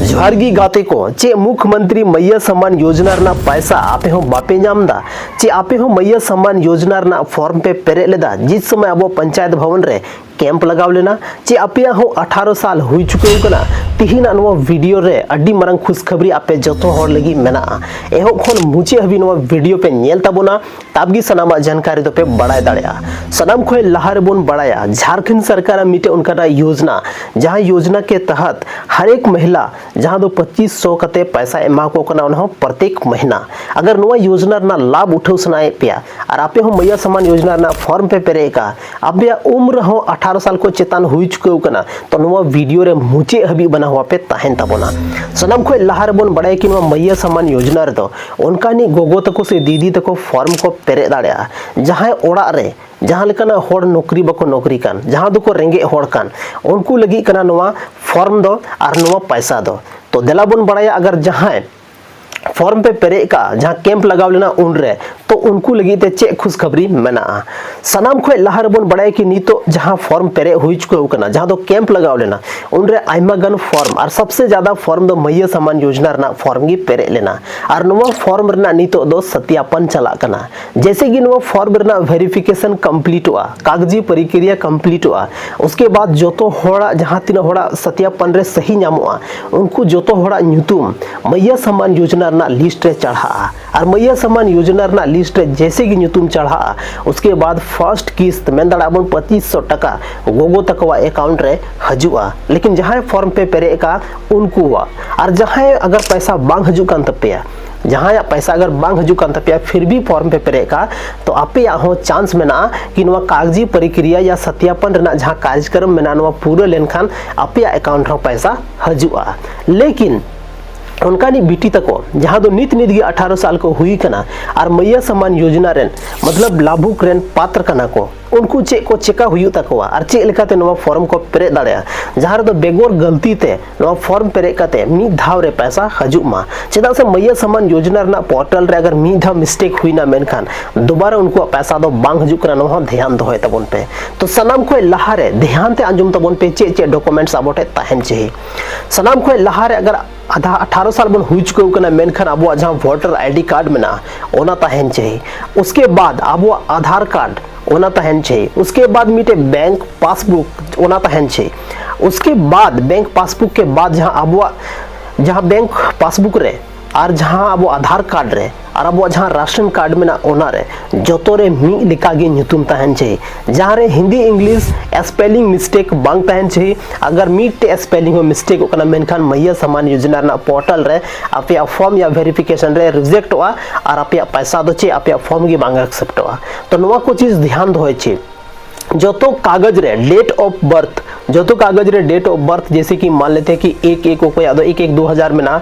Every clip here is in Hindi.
जोहारगी गाते को चे मुख्यमंत्री मैया सम्मान योजना रना पैसा आपे हो बापे नामदा चे आपे हो मैया सम्मान योजना रना फॉर्म पे पेरे लेदा जिस समय अब पंचायत भवन रे कैंप लगाव लेना चे आपे हो 18 साल हुई चुके कना तिहिना नवा वीडियो रे अड्डी मरंग खुशखबरी आपे जतो होर लगी मेना एहो खन मुचे हबी नवा वीडियो पे नेल ताबोना ताबगी सनामा जानकारी तो पे बड़ाय दाड़या सनाम खोय लहार बोन बड़ाया झारखंड सरकार मिटे उनका योजना जहां योजना के तहत हर एक महिला जहां दो 2500 कते पैसा एमा को कना उन्हों प्रत्येक महीना अगर नवा योजना ना लाभ उठाव सनाए पिया और आपे हो मैया सम्मान योजना ना फॉर्म पे पेरे का आपे उम्र हो 18 साल को चेतान हुई चुके कना तो नवा वीडियो रे मुचे हबी बना हुआ पे ताहेन ताबोना सनम खोय लहार बोन बड़ाय कि नवा मैया सम्मान योजना रे तो उनका नि गोगो तको से दीदी तको फॉर्म को पेरे दाड़या जहां ओड़ा रे जहां लेकना होड़ नौकरी बको नौकरी कान जहां दुको रेंगे होड़ कान उनको लगी कना नवा फॉर्म दो और नवा पैसा दो तो देला बोन बड़ाया अगर जहां फॉर्म पे पेरे का जहां कैंप लगाव लेना उन रे तो उनको लगी ते चे खुशखबरी मेना सनाम खोय लहार बोन बड़ाय कि नी तो जहां फॉर्म पेरे हुई चुके कना जहां तो कैंप लगाव लेना उन रे आइमा गन फॉर्म और सबसे ज्यादा फॉर्म दो मैया सम्मान योजना रना फॉर्म गी पेरे लेना और नवा फॉर्म रना नी तो दो सत्यापन चला कना जैसे कि नवा फॉर्म रना वेरिफिकेशन कंप्लीट हुआ कागजी प्रक्रिया कंप्लीट हुआ उसके बाद जो तो होड़ा जहां तीन होड़ा सत्यापन रे सही नामुआ उनको जो तो होड़ा न्यूतुम मैया सम्मान योजना ना लिस्ट रे चढ़ा और मैया सम्मान योजना ना लिस्ट रे जैसे कि न्यूतुम चढ़ा उसके बाद फर्स्ट किस्त में दाड़ाबन 2500 टका गोगो तकवा अकाउंट रे हजुआ लेकिन जहां फॉर्म पे पेरे का उनको हुआ और जहां अगर पैसा बांग हजु कान तपिया जहां पैसा अगर बांग हजु कान तपिया फिर भी फॉर्म पे पेरे का तो आपे हो चांस मेना कि नवा कागजी प्रक्रिया या सत्यापन रना जहां कार्यक्रम मेना नवा पूरा लेनखान आपे अकाउंट रो पैसा हजुआ लेकिन उनका नी बेटी तको जहां दो नित नित 18 साल को हुई कना और मैया सम्मान योजना रेन मतलब लाभुक रेन पात्र कना को उनको चे को चेका हुई तकवा और चे लेकाते नवा फॉर्म को पेरे दाड़या जहां दो बेगोर गलती ते नवा फॉर्म पेरे काते मी धाव रे पैसा हजु मा चेदा से मैया सम्मान योजना रना पोर्टल रे अगर मी धाव मिस्टेक हुई ना मेनखान दोबारा उनको पैसा दो बांग हजु करा नवा ध्यान दोय तबन पे तो सनाम खोय लहारे ध्यान ते अंजुम तबन पे चे चे डॉक्यूमेंट्स आबोटे ताहेन चे सनाम खोय लहारे अगर आधा 18 साल बन हुई चुके कना मेनखान अब जहां वोटर आईडी कार्ड में ना ओना ताहेन चाहिए उसके बाद अब आधार कार्ड ओना ताहेन चाहिए उसके बाद मिटे बैंक पासबुक ओना ताहेन चाहिए उसके बाद बैंक पासबुक के बाद जहां बैंक पासबुक रे और जहां अब आधार कार्ड रे और अब जहां राशन कार्ड में ना ओना रे जतो रे मी लिखा गे न्यूतुम ताहेन चाहिए जहां रे हिंदी इंग्लिश स्पेलिंग मिस्टेक बांग ताहेन चाहिए अगर मीटे स्पेलिंग में मिस्टेक ओकना मेनखान मैया सम्मान योजना ना पोर्टल रे आपे फॉर्म या वेरिफिकेशन रे रिजेक्ट हुआ और आपे पैसा दो चे आपे फॉर्म गे बांग एक्सेप्ट हुआ तो नवा को चीज ध्यान दो छे जो तो कागज रे डेट ऑफ बर्थ जो तो कागज रे डेट ऑफ बर्थ जैसे कि मान लेते हैं कि 1/1 को याद हो 1/1/2000 में ना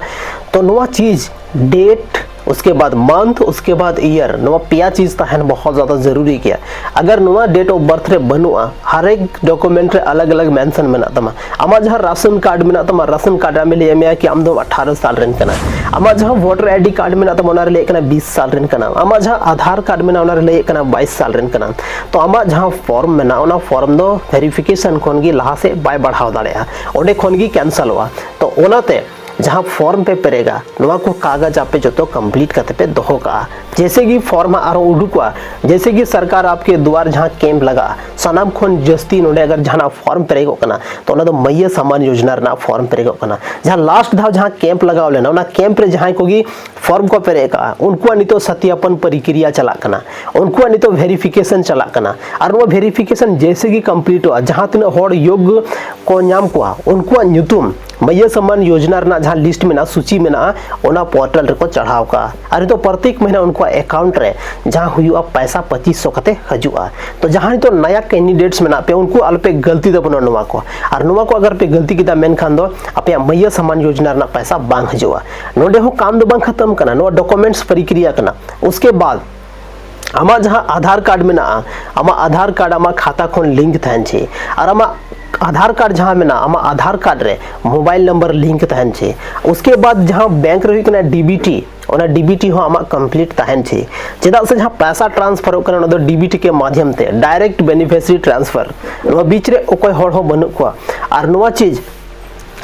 तो नवा चीज डेट उसके बाद मंथ उसके बाद ईयर नवा पिया चीज ता है बहुत ज्यादा जरूरी किया अगर नवा डेट ऑफ बर्थ रे बनुआ हर एक डॉक्यूमेंट रे अलग अलग मेंशन मेना तमा आमा जहां राशन कार्ड मेना तमा राशन कार्ड में ले में कि आम दो 18 साल रेन कना आमा जहां वोटर आईडी कार्ड मेना तमा ओना रे ले कना 20 साल रेन कना आमा जहां आधार कार्ड मेना ओना रे ले कना 22 साल रेन कना तो आमा जहां फॉर्म मेना ओना फॉर्म दो वेरिफिकेशन कोन गी लहा से बाय बढ़ाव दाड़या ओडे कोन गी कैंसिल हुआ तो ओनाते जहां फॉर्म पे पेरेगा नवा को कागज आपे जो तो कंप्लीट करते पे दोहो का जैसे कि फॉर्म आरो उडुकवा जैसे कि सरकार आपके द्वार जहां कैंप लगा सनाम खोन जस्ती नोडे अगर जहां फॉर्म पेरेगो कना तो ना तो मैया सम्मान योजना ना फॉर्म पेरेगो कना जहां लास्ट धाव जहां कैंप लगाव लेना ना कैंप रे जहां कोगी फॉर्म को पेरेगा उनको नि तो सत्यापन प्रक्रिया चला कना उनको नि तो वेरिफिकेशन चला कना और वो वेरिफिकेशन जैसे कि कंप्लीट हुआ जहां तीन होड़ योग्य को नाम को उनको न्यूतुम मैया सम्मान योजना ना जहां लिस्ट में ना सूची में ना ओना पोर्टल रे को चढ़ाव का अरे तो प्रत्येक महीना उनको अकाउंट रे जहां हुआ पैसा 2500 कते हजुआ तो जहां तो नया कैंडिडेट्स में ना पे उनको अल्पे गलती दे बनो नवा को और नवा को अगर पे गलती किदा मेन खान दो आपे मैया सम्मान योजना ना पैसा बांग हजुआ नोडे हो काम दो बांग खत्म करना नो डॉक्यूमेंट्स प्रक्रिया करना उसके बाद आमा जहां आधार कार्ड में ना आमा आधार कार्ड आमा खाता खोन लिंक थान छे और आमा आधार कार्ड जहां में ना आमा आधार कार्ड रे मोबाइल नंबर लिंक तहन छे उसके बाद जहां बैंक रही कना डीबीटी ओना डीबीटी हो आमा कंप्लीट तहन छे जेदा से जहां पैसा ट्रांसफर करना ना तो डीबीटी के माध्यम से डायरेक्ट बेनिफिशियरी ट्रांसफर नो बीच रे ओकोय होड़ हो बनु को और नोवा चीज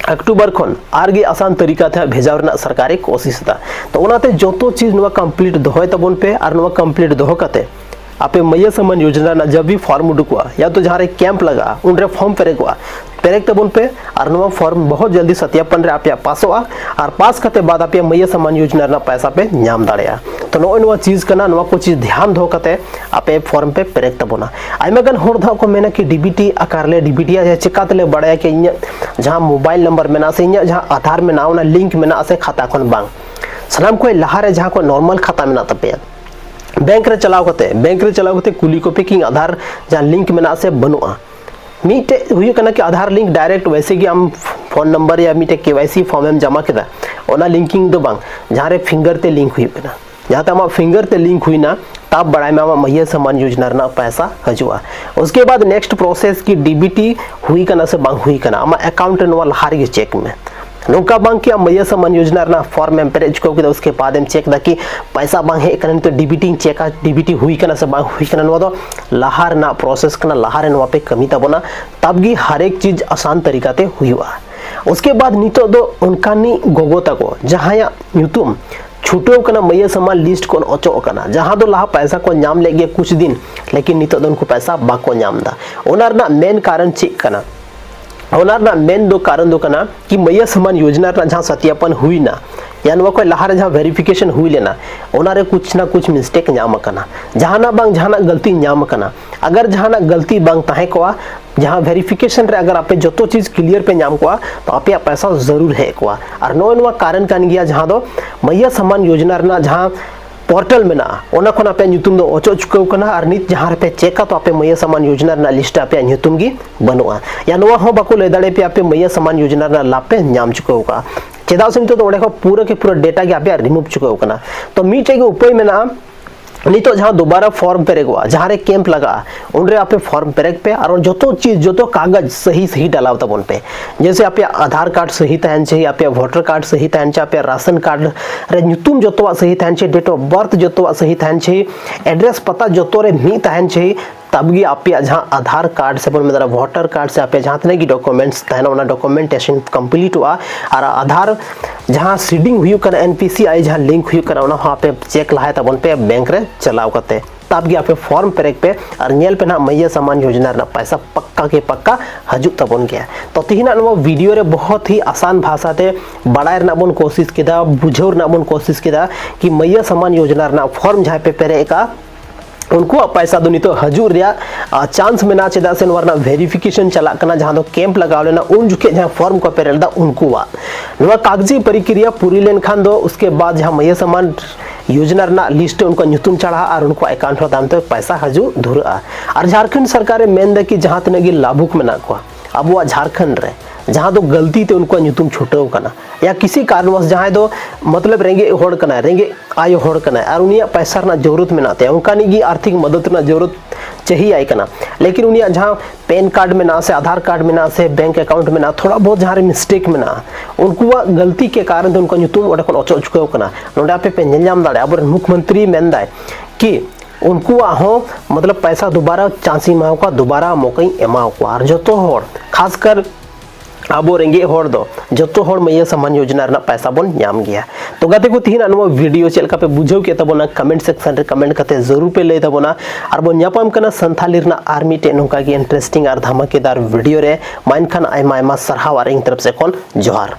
अक्टूबर खन आरगे आसान तरीका थे भेजा रना सरकारे कोशिश दा तो ओनाते जोतो चीज नवा कंप्लीट दोहय तबन पे और नवा कंप्लीट दोह कते आपे मैया सम्मान योजना ना जब भी फॉर्म उडुकवा या तो जहाँ रे कैंप लगा उनरे फॉर्म पेरेगवा पेरेक तबन पे और नवा फॉर्म बहुत जल्दी सत्यापन रे आपे पासोआ और पास करते बाद आपे मैया सम्मान योजना ना पैसा पे नाम दाड़ेया तो नवा चीज कना नवा को चीज ध्यान दो कते आपे फॉर्म पे पेरेक तबना आइमा गन होड़ धा को मेना कि डीबीटी आकार ले डीबीटी या चिकातले बड़ाया कि इन जहाँ मोबाइल नंबर मेना से इन जहाँ आधार में ना लिंक मेना से खाता खन बांग सनाम को लहारे जहाँ को नॉर्मल खाता मेना तपे बैंक रे चलाव कते कुली को पिकिंग आधार जहाँ लिंक मेना से बनुआ मीटे हुई कना कि आधार लिंक डायरेक्ट वैसे कि हम फोन नंबर या मीटे केवाईसी फॉर्म में जमा केदा ओना लिंकिंग दो बांग जहाँ रे फिंगर ते लिंक हुई कना जहाँ तक फिंगर ते लिंक हुई ना तब बड़ा में मैया सम्मान योजना ना पैसा हजुआ उसके बाद नेक्स्ट प्रोसेस की डीबीटी हुई कना से बांग हुई कना आमा अकाउंट नवा लहार के चेक में नौका बांग की मैया सम्मान योजना ना फॉर्म में पेरेज को उसके बाद हम चेक दा कि पैसा बांग है कन तो डीबीटी चेक डीबीटी हुई कना से बांग हुई कना नवा दो लहार ना प्रोसेस कना लहार नवा पे कमी तबना तब गी हर एक चीज आसान तरीका ते हुईवा उसके बाद नितो दो उनका नी गोगो तको जहां या यूट्यूब छुटो कना मैया सम्मान लिस्ट को ओचो कना जहां दो लहा पैसा को नाम लेगे कुछ दिन लेकिन नितो दो उनको पैसा बाको नाम दा ओनार ना मेन कारण चेक कना ओनार ना मेन दो कारण दो कना कि मैया सम्मान योजना ना जहां सत्यापन हुई ना या नवा कोई लहार जहां वेरिफिकेशन हुई लेना ओनारे कुछ ना कुछ मिस्टेक नाम कना जहां ना बांग जहां ना गलती नाम कना अगर जहां ना गलती बांग ताहे कोआ जहां वेरिफिकेशन रे अगर आपे जो चीज क्लियर पे नाम कोआ तो आपे पैसा जरूर है कोआ और नवा कारण कान गया जहां दो मैया सम्मान योजना ना जहां पोर्टल में ना ओना खन आपे ᱧᱩᱛᱩᱢ दो ओचो चुकाव कना और नित जहां पे चेक तो आपे मैया सम्मान योजना ना लिस्ट आपे ᱧᱩᱛᱩᱢ गी बनुआ या नवा हो बाको ले दाड़े पे आपे मैया सम्मान योजना ना लाभ पे नाम चुकाव का चेदा से तो ओडे को पूरा के पूरा डेटा के आपे रिमूव चुकाव कना तो मीटे के उपाय में ना नितो जहां दोबारा फॉर्म पेरेगवा जहां रे कैंप लगा उनरे आपे फॉर्म पेरेक पे और जो चीज जो कागज सही डालाव तबन पे जैसे आपे आधार कार्ड सही तहन चाहिए आपे वोटर कार्ड सही तहन चाहिए आपे राशन कार्ड रे ᱧᱩᱛᱩᱢ जो सही तहन चाहिए डेट ऑफ बर्थ जो सही तहन चाहिए एड्रेस पता जो रे मी तहन चाहिए तब गी आपे जहां आधार कार्ड से बोल मेरा वोटर कार्ड से आपे जहां तने की डॉक्यूमेंट्स तहन ओना डॉक्यूमेंटेशन कंप्लीट हुआ और आधार जहां सीडिंग हुई कर एनपीसीआई जहां लिंक हुई कर ओना आपे चेक लहाय तबन पे बैंक रे चलाव करते तब गी आपे फॉर्म पेरेक पे और नेल पे ना मैया सम्मान योजना ना पैसा पक्का के पक्का हजु तबन गया तो तिहिना नवा वीडियो रे बहुत ही आसान भाषा ते बड़ाय रना बन कोशिश किदा बुझौर ना बन कोशिश किदा कि मैया सम्मान योजना ना फॉर्म जहां पे पेरे का उनको पैसा दो नितो हजुर रिया चांस में ना चेदा से वरना वेरिफिकेशन चला कना जहां दो कैंप लगाव लेना उन जुके जहां फॉर्म को पेरेल दा उनको वा नवा कागजी प्रक्रिया पूरी लेन खान दो उसके बाद जहां मैया सम्मान योजना ना लिस्ट उनको ᱧᱩᱛᱩᱢ चढ़ा और उनको अकाउंट दाम तो पैसा हजु धुरा और झारखंड सरकार मेन दा कि जहां तने गी लाभुक में ना को अब झारखंड रे जहां दो गलती ते उनको ᱧᱩᱛᱩᱢ छुटो कना या किसी कारणवश जहां दो मतलब रेंगे होड़ कना रेंगे आयो होड़ कना और उनिया पैसा ना जरूरत में नाते उनका नी आर्थिक मदद ना जरूरत चाहिए आई कना लेकिन उनिया जहां पैन कार्ड में ना से आधार कार्ड में ना से बैंक अकाउंट में ना थोड़ा बहुत जहां मिस्टेक में ना उनको गलती के कारण उनको ᱧᱩᱛᱩᱢ ओडे खन ओचो चुकाव कना नोडा पे नेलजाम दाड़े अब मुख्यमंत्री मेनदाय कि उनको हो मतलब पैसा दोबारा चांसी माओ का दोबारा मौका एमाओ को और जो तो होड़ खासकर अब रेंगे होड़ दो जो होड़ मैया सम्मान योजना रना पैसा बन नाम गया तो गाते को तिहिन अनवा वीडियो चलका पे बुझाव के तबोना कमेंट सेक्शन रे कमेंट करते जरूर पे ले तबोना और बो ᱧᱟᱯᱟᱢ कना संथाली रना आर्मी टे नोका की इंटरेस्टिंग और धमाकेदार वीडियो रे माइन खान आयमा आयमा सरहाव और इन तरफ से कोन जोहार।